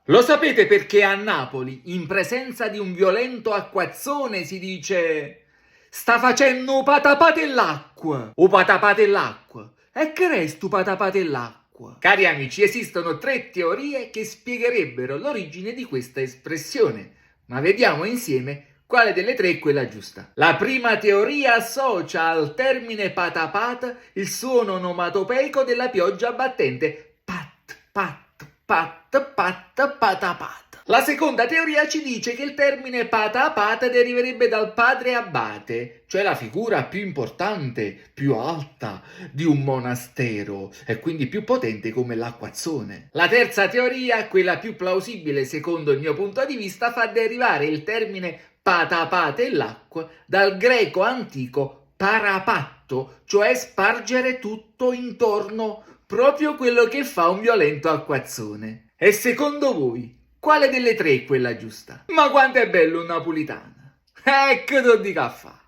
Lo sapete perché a Napoli, in presenza di un violento acquazzone, si dice sta facendo patapate l'acqua, o patapate l'acqua? E che resto patapate l'acqua? Cari amici, esistono 3 teorie che spiegherebbero l'origine di questa espressione, ma vediamo insieme quale delle 3 è quella giusta. La prima teoria associa al termine patapata il suono onomatopeico della pioggia battente. Pat, pat, pat, pat, patapata. La seconda teoria ci dice che il termine patapata deriverebbe dal padre abate, cioè la figura più importante, più alta di un monastero e quindi più potente come l'acquazzone. La terza teoria, quella più plausibile secondo il mio punto di vista, fa derivare il termine patapate l'acqua dal greco antico parapatto, cioè spargere tutto intorno, proprio quello che fa un violento acquazzone. E secondo voi, quale delle 3 è quella giusta? Ma quanto è bello un napolitano! Ecco, ti dico a fa'.